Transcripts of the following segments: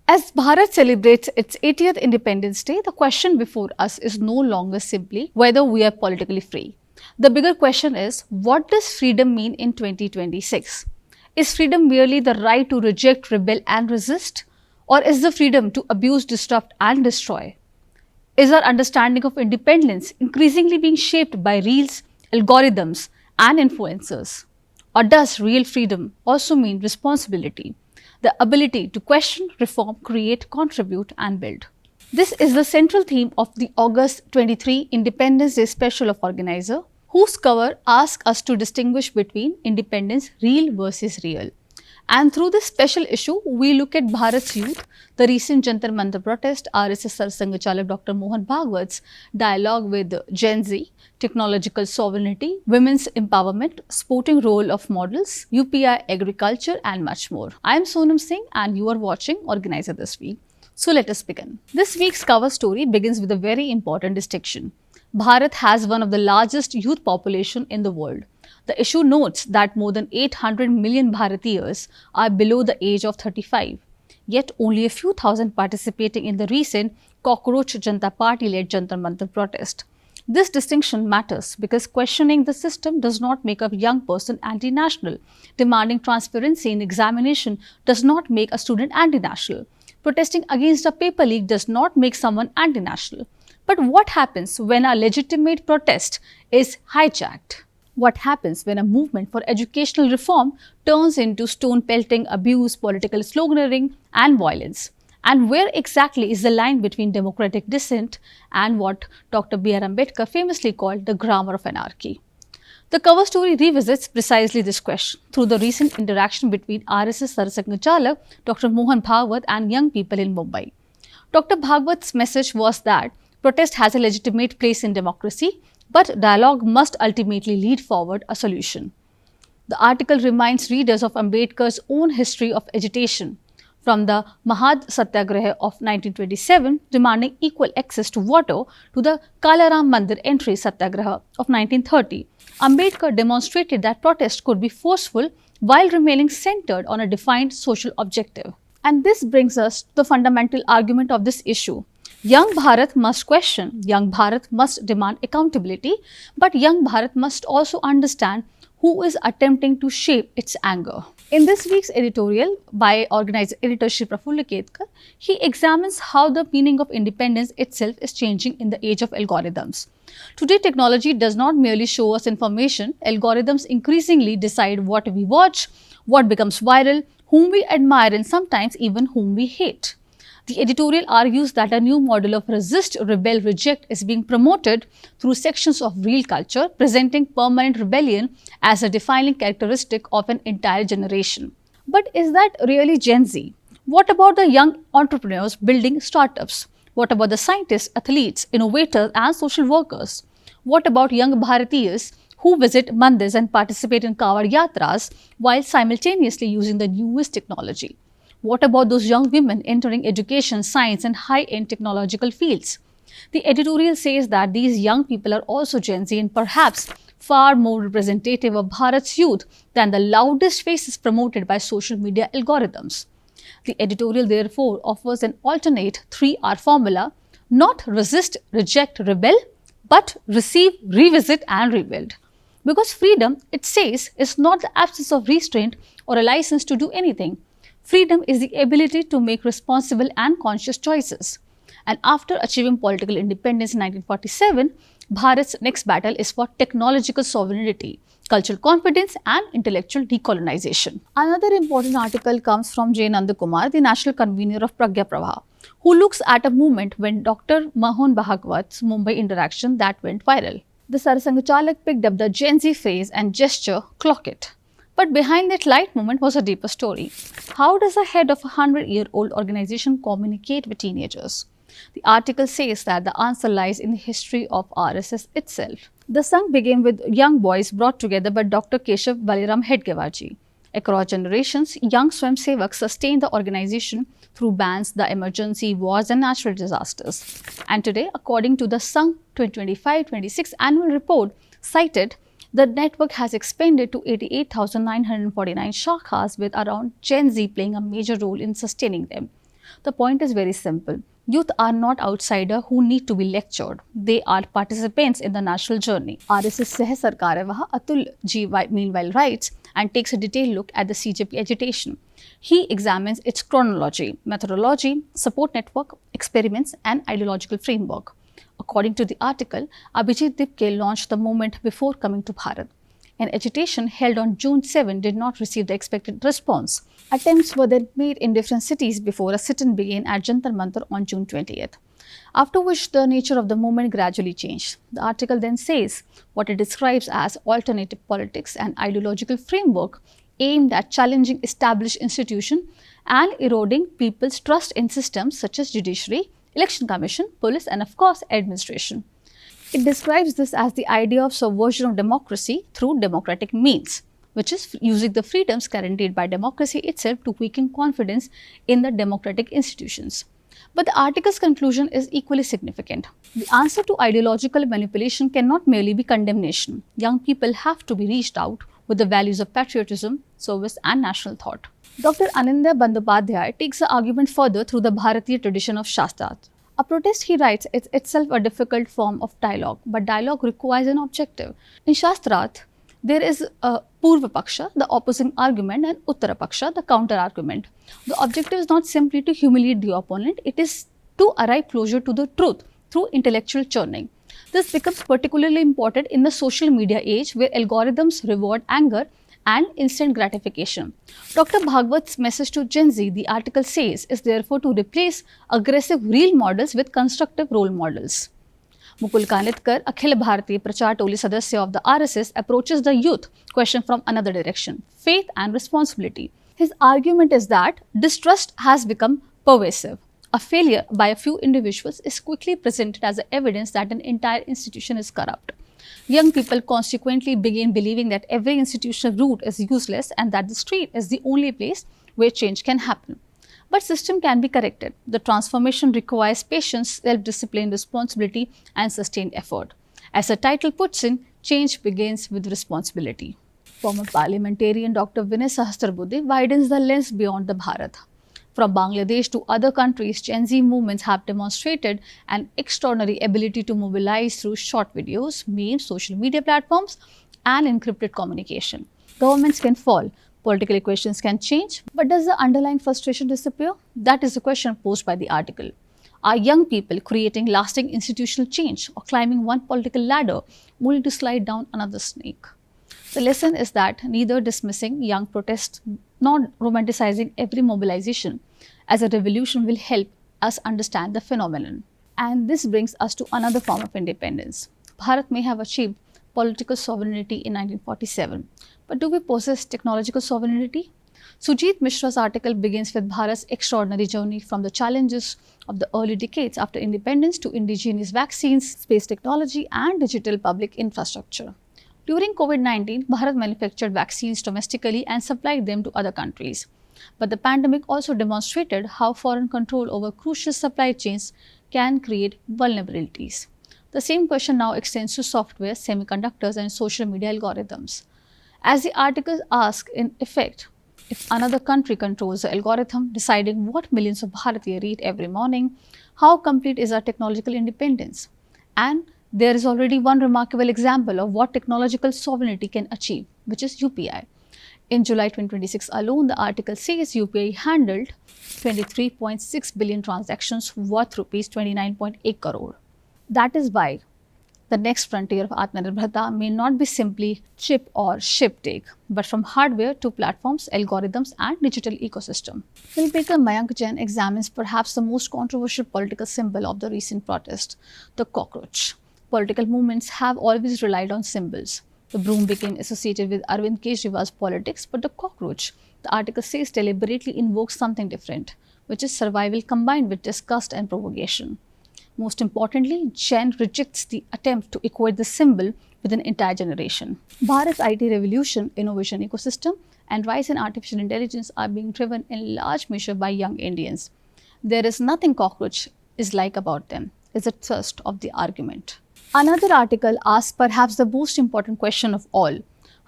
As Bharat celebrates its 80th Independence Day, the question before us is no longer simply whether we are politically free. The bigger question is, what does freedom mean in 2026? Is freedom merely the right to reject, rebel and resist? Or is the freedom to abuse, disrupt and destroy? Is our understanding of independence increasingly being shaped by reels, algorithms and influencers? Or does real freedom also mean responsibility? The ability to question, reform, create, contribute and build. This is the central theme of the August 23 Independence Day special of Organizer, whose cover asks us to distinguish between independence real versus real. And through this special issue, we look at Bharat's youth, the recent Jantar Mantar protest, RSS Sarsanghchalak Dr. Mohan Bhagwat's dialogue with Gen Z, technological sovereignty, women's empowerment, sporting role of models, UPI agriculture and much more. I am Sonam Singh and you are watching Organiser This Week. So let us begin. This week's cover story begins with a very important distinction. Bharat has one of the largest youth population in the world. The issue notes that more than 800 million Bharatiyas are below the age of 35, yet only a few thousand participating in the recent Cockroach Janata Party-led Jantar Mantar protest. This distinction matters because questioning the system does not make a young person anti-national. Demanding transparency in examination does not make a student anti-national. Protesting against a paper leak does not make someone anti-national. But what happens when a legitimate protest is hijacked? What happens when a movement for educational reform turns into stone pelting, abuse, political sloganeering and violence? And where exactly is the line between democratic dissent and what Dr. B.R. Ambedkar famously called the grammar of anarchy? The cover story revisits precisely this question through the recent interaction between RSS Sarsanghchalak, Dr. Mohan Bhagwat and young people in Mumbai. Dr. Bhagwat's message was that protest has a legitimate place in democracy, but dialogue must ultimately lead forward a solution. The article reminds readers of Ambedkar's own history of agitation, from the Mahad Satyagraha of 1927 demanding equal access to water to the Kalaram Mandir entry Satyagraha of 1930. Ambedkar demonstrated that protest could be forceful while remaining centered on a defined social objective. And this brings us to the fundamental argument of this issue. Young Bharat must question, young Bharat must demand accountability, but young Bharat must also understand who is attempting to shape its anger. In this week's editorial by Organiser Editor Prafulla Ketkar, he examines how the meaning of independence itself is changing in the age of algorithms. Today, technology does not merely show us information, algorithms increasingly decide what we watch, what becomes viral, whom we admire and sometimes even whom we hate. The editorial argues that a new model of resist, rebel, reject is being promoted through sections of real culture, presenting permanent rebellion as a defining characteristic of an entire generation. But is that really Gen Z? What about the young entrepreneurs building startups? What about the scientists, athletes, innovators and social workers? What about young Bharatiyas who visit mandirs and participate in Kawad Yatras while simultaneously using the newest technology? What about those young women entering education, science and high-end technological fields? The editorial says that these young people are also Gen Z and perhaps far more representative of Bharat's youth than the loudest faces promoted by social media algorithms. The editorial therefore offers an alternate 3R formula, not resist, reject, rebel, but receive, revisit and rebuild. Because freedom, it says, is not the absence of restraint or a license to do anything. Freedom is the ability to make responsible and conscious choices. And after achieving political independence in 1947, Bharat's next battle is for technological sovereignty, cultural confidence and intellectual decolonization. Another important article comes from J. Nandakumar, the national convener of Pragya Prabha, who looks at a moment when Dr. Mohan Bhagwat's Mumbai interaction that went viral. The Sarsanghchalak picked up the Gen Z phrase and gesture, clock it. But behind that light moment was a deeper story. How does the head of a 100-year-old organization communicate with teenagers? The article says that the answer lies in the history of RSS itself. The Sangh began with young boys brought together by Dr. Keshav Baliram Hedgewarji. Across generations, young Swayamsevaks sustained the organization through bans, the emergency, wars and natural disasters. And today, according to the Sangh 2025-26 annual report cited, the network has expanded to 88,949 shakhas with around Gen Z playing a major role in sustaining them. The point is very simple. Youth are not outsiders who need to be lectured. They are participants in the national journey. RSS Sah Sarkarevaha Atul Ji meanwhile writes and takes a detailed look at the CJP agitation. He examines its chronology, methodology, support network, experiments, and ideological framework. According to the article, Abhijit Dipke launched the movement before coming to Bharat. An agitation held on June 7 did not receive the expected response. Attempts were then made in different cities before a sit-in began at Jantar Mantar on June 20th. After which the nature of the movement gradually changed. The article then says what it describes as alternative politics and ideological framework aimed at challenging established institutions and eroding people's trust in systems such as judiciary, election commission, police, and of course administration. It describes this as the idea of subversion of democracy through democratic means, which is using the freedoms guaranteed by democracy itself to weaken confidence in the democratic institutions. But the article's conclusion is equally significant. The answer to ideological manipulation cannot merely be condemnation. Young people have to be reached out with the values of patriotism, service, and national thought. Dr. Anindya Bandyopadhyay takes the argument further through the Bharatiya tradition of Shastrat. A protest, he writes, is itself a difficult form of dialogue, but dialogue requires an objective. In Shastrat, there is a Purva Paksha, the opposing argument, and Uttara Paksha, the counter argument. The objective is not simply to humiliate the opponent, it is to arrive closer to the truth through intellectual churning. This becomes particularly important in the social media age where algorithms reward anger and instant gratification. Dr. Bhagwat's message to Gen Z, the article says, is therefore to replace aggressive real models with constructive role models. Mukul Kanitkar, Akhil Bharatiya Prachar Toli Sadasya of the RSS, approaches the youth question from another direction, faith and responsibility. His argument is that distrust has become pervasive. A failure by a few individuals is quickly presented as evidence that an entire institution is corrupt. Young people consequently begin believing that every institutional route is useless and that the street is the only place where change can happen. But system can be corrected. The transformation requires patience, self-discipline, responsibility, and sustained effort. As the title puts in, change begins with responsibility. Former parliamentarian Dr. Vinay Sahasrabudhe widens the lens beyond the Bharat. From Bangladesh to other countries, Gen Z movements have demonstrated an extraordinary ability to mobilize through short videos, memes, social media platforms, and encrypted communication. Governments can fall, political equations can change, but does the underlying frustration disappear? That is the question posed by the article. Are young people creating lasting institutional change or climbing one political ladder only to slide down another snake? The lesson is that neither dismissing young protests nor romanticizing every mobilization as a revolution will help us understand the phenomenon. And this brings us to another form of independence. Bharat may have achieved political sovereignty in 1947, but do we possess technological sovereignty? Sujit Mishra's article begins with Bharat's extraordinary journey from the challenges of the early decades after independence to indigenous vaccines, space technology, and digital public infrastructure. During COVID-19, Bharat manufactured vaccines domestically and supplied them to other countries. But the pandemic also demonstrated how foreign control over crucial supply chains can create vulnerabilities. The same question now extends to software, semiconductors, and social media algorithms. As the article asks, in effect, if another country controls the algorithm deciding what millions of Bharatiya read every morning, how complete is our technological independence? And there is already one remarkable example of what technological sovereignty can achieve, which is UPI. In July 2026 alone, the article says UPI handled 23.6 billion transactions worth rupees 29.8 crore. That is why the next frontier of Atmanirbharta may not be simply chip or ship take, but from hardware to platforms, algorithms, and digital ecosystem. Filmmaker Mayank Jain examines perhaps the most controversial political symbol of the recent protest, the cockroach. Political movements have always relied on symbols. The broom became associated with Arvind Kejriwal's politics, but the cockroach, the article says, deliberately invokes something different, which is survival combined with disgust and provocation. Most importantly, Jain rejects the attempt to equate the symbol with an entire generation. Bharat's IT revolution, innovation ecosystem, and rise in artificial intelligence are being driven in large measure by young Indians. There is nothing cockroach is like about them, is the thrust of the argument. Another article asks perhaps the most important question of all.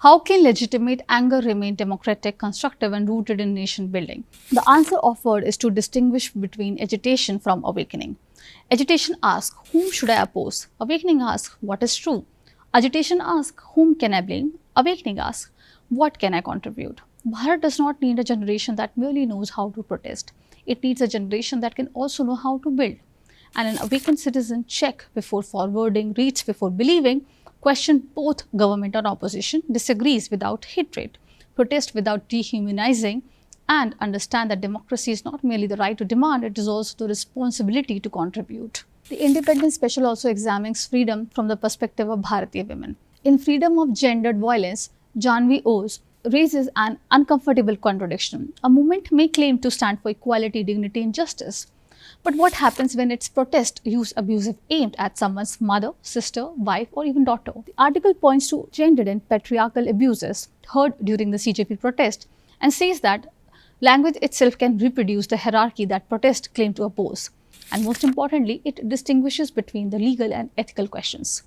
How can legitimate anger remain democratic, constructive, and rooted in nation building? The answer offered is to distinguish between agitation from awakening. Agitation asks, whom should I oppose? Awakening asks, what is true? Agitation asks, whom can I blame? Awakening asks, what can I contribute? Bharat does not need a generation that merely knows how to protest. It needs a generation that can also know how to build. And an awakened citizen check before forwarding, reads before believing, question both government and opposition, disagrees without hatred, protest without dehumanizing, and understand that democracy is not merely the right to demand, it is also the responsibility to contribute. The Independence Special also examines freedom from the perspective of Bharatiya women. In Freedom of Gendered Violence, Janvi Oz raises an uncomfortable contradiction. A movement may claim to stand for equality, dignity, and justice. But what happens when its protests use abusive aimed at someone's mother, sister, wife, or even daughter? The article points to gendered and patriarchal abuses heard during the CJP protest and says that language itself can reproduce the hierarchy that protests claim to oppose. And most importantly, it distinguishes between the legal and ethical questions.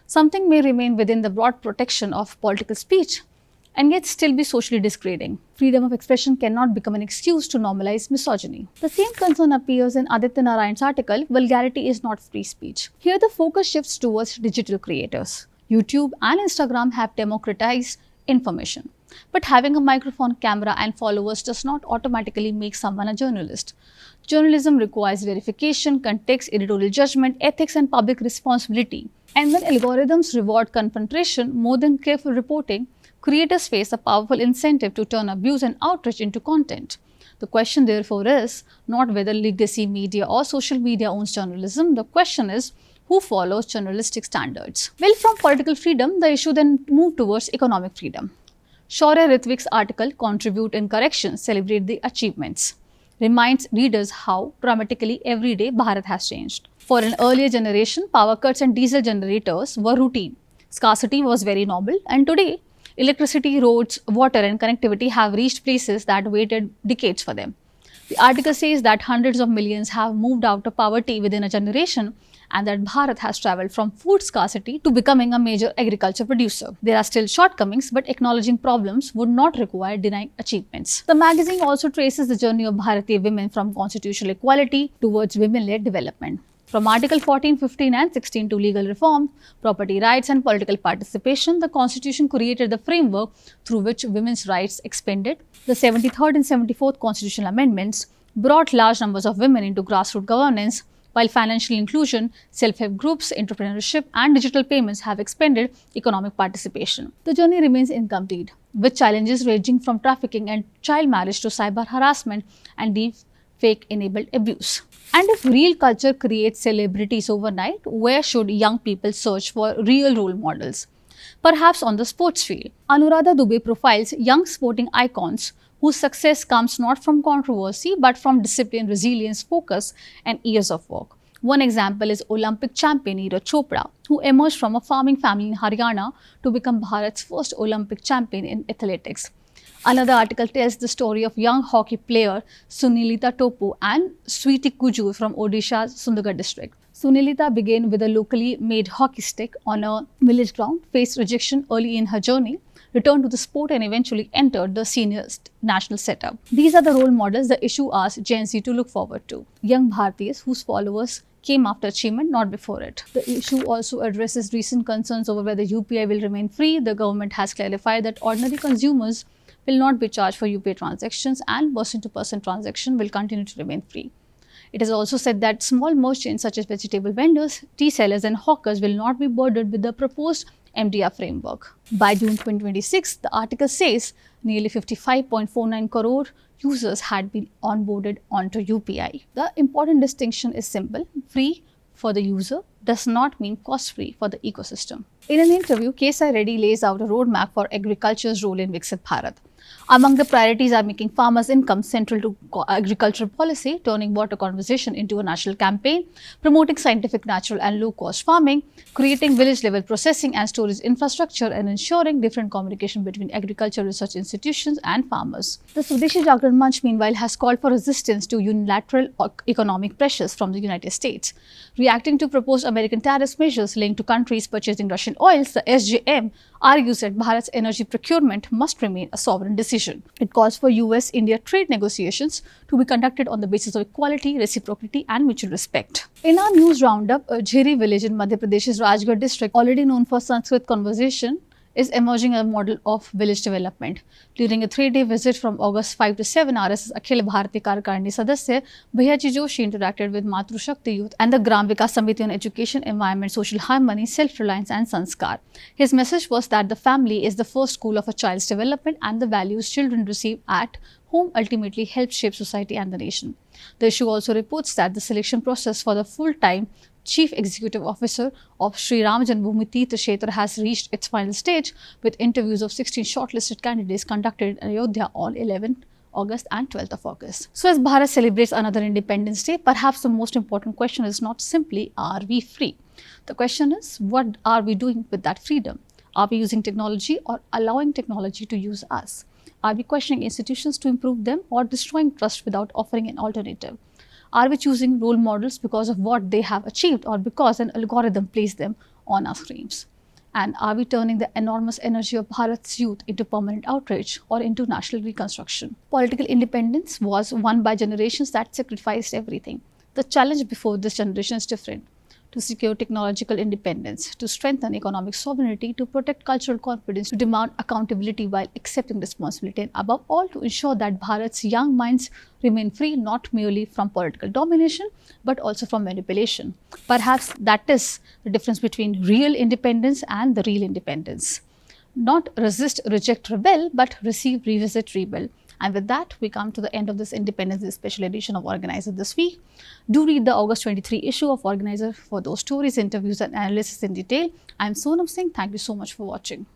Something may remain within the broad protection of political speech and yet still be socially degrading. Freedom of expression cannot become an excuse to normalize misogyny. The same concern appears in Aditya Narayan's article, Vulgarity is not free speech. Here the focus shifts towards digital creators. YouTube and Instagram have democratized information. But having a microphone, camera, and followers does not automatically make someone a journalist. Journalism requires verification, context, editorial judgment, ethics, and public responsibility. And when algorithms reward confrontation more than careful reporting, creators face a powerful incentive to turn abuse and outrage into content. The question therefore is not whether legacy media or social media owns journalism. The question is who follows journalistic standards. Well, from political freedom, the issue then moved towards economic freedom. Shaurya Ritvik's article, Contribute in Correction, Celebrate the Achievements, reminds readers how dramatically every day Bharat has changed. For an earlier generation, power cuts and diesel generators were routine. Scarcity was very normal, and today, electricity, roads, water, and connectivity have reached places that waited decades for them. The article says that hundreds of millions have moved out of poverty within a generation and that Bharat has travelled from food scarcity to becoming a major agriculture producer. There are still shortcomings, but acknowledging problems would not require denying achievements. The magazine also traces the journey of Bharatiya women from constitutional equality towards women-led development. From Article 14, 15 and 16 to legal reform, property rights and political participation, the Constitution created the framework through which women's rights expanded. The 73rd and 74th Constitutional Amendments brought large numbers of women into grassroots governance, while financial inclusion, self-help groups, entrepreneurship and digital payments have expanded economic participation. The journey remains incomplete, with challenges ranging from trafficking and child marriage to cyber harassment and deep fake-enabled abuse. And if real culture creates celebrities overnight, where should young people search for real role models? Perhaps on the sports field. Anuradha Dubey profiles young sporting icons whose success comes not from controversy but from discipline, resilience, focus, and years of work. One example is Olympic champion Neeraj Chopra, who emerged from a farming family in Haryana to become Bharat's first Olympic champion in athletics. Another article tells the story of young hockey player Sunilita Topo and Sweetie Kujur from Odisha's Sundargarh district. Sunilita began with a locally made hockey stick on a village ground, faced rejection early in her journey, returned to the sport and eventually entered the senior national setup. These are the role models the issue asks Gen Z to look forward to. Young Bharatiyas whose followers came after achievement, not before it. The issue also addresses recent concerns over whether UPI will remain free. The government has clarified that ordinary consumers will not be charged for UPI transactions and person-to-person transaction will continue to remain free. It has also said that small merchants such as vegetable vendors, tea sellers and hawkers will not be burdened with the proposed MDR framework. By June 2026, the article says nearly 55.49 crore users had been onboarded onto UPI. The important distinction is simple. Free for the user does not mean cost-free for the ecosystem. In an interview, K. Reddy lays out a roadmap for agriculture's role in Viksit Bharat. Among the priorities are making farmers' income central to agricultural policy, turning water conservation into a national campaign, promoting scientific, natural and low-cost farming, creating village-level processing and storage infrastructure, and ensuring different communication between agriculture research institutions and farmers. The Swadeshi Jagran Manch, meanwhile, has called for resistance to unilateral economic pressures from the United States. Reacting to proposed American tariff measures linked to countries purchasing Russian oils, the SJM argues that Bharat's energy procurement must remain a sovereign decision. It calls for US-India trade negotiations to be conducted on the basis of equality, reciprocity and mutual respect. In our news roundup, a Jheri village in Madhya Pradesh's Rajgarh district, already known for Sanskrit conversation, is emerging as a model of village development. During a 3-day visit from August 5 to 7, RSS Akhil Bharatiya Karyakarni Sadasya Bhaiyaji Joshi interacted with Matru Shakti Youth and the Gram Vikas Samiti on education, environment, social harmony, self-reliance and sanskar. His message was that the family is the first school of a child's development and the values children receive at home ultimately help shape society and the nation. The issue also reports that the selection process for the full-time Chief Executive Officer of Sri Ram Janmabhoomi Tirtha Kshetra has reached its final stage, with interviews of 16 shortlisted candidates conducted in Ayodhya on 11th August and 12th of August. So as Bharat celebrates another Independence Day, perhaps the most important question is not simply, are we free? The question is, what are we doing with that freedom? Are we using technology or allowing technology to use us? Are we questioning institutions to improve them or destroying trust without offering an alternative? Are we choosing role models because of what they have achieved or because an algorithm placed them on our screens? And are we turning the enormous energy of Bharat's youth into permanent outrage or into national reconstruction? Political independence was won by generations that sacrificed everything. The challenge before this generation is different: to secure technological independence, to strengthen economic sovereignty, to protect cultural confidence, to demand accountability while accepting responsibility, and above all, to ensure that Bharat's young minds remain free not merely from political domination, but also from manipulation. Perhaps that is the difference between real independence and the real independence. Not resist, reject, rebel, but receive, revisit, rebuild. And with that, we come to the end of this Independence Day special edition of Organiser this week. Do read the August 23 issue of Organiser for those stories, interviews and analysis in detail. I am Sonam Singh. Thank you so much for watching.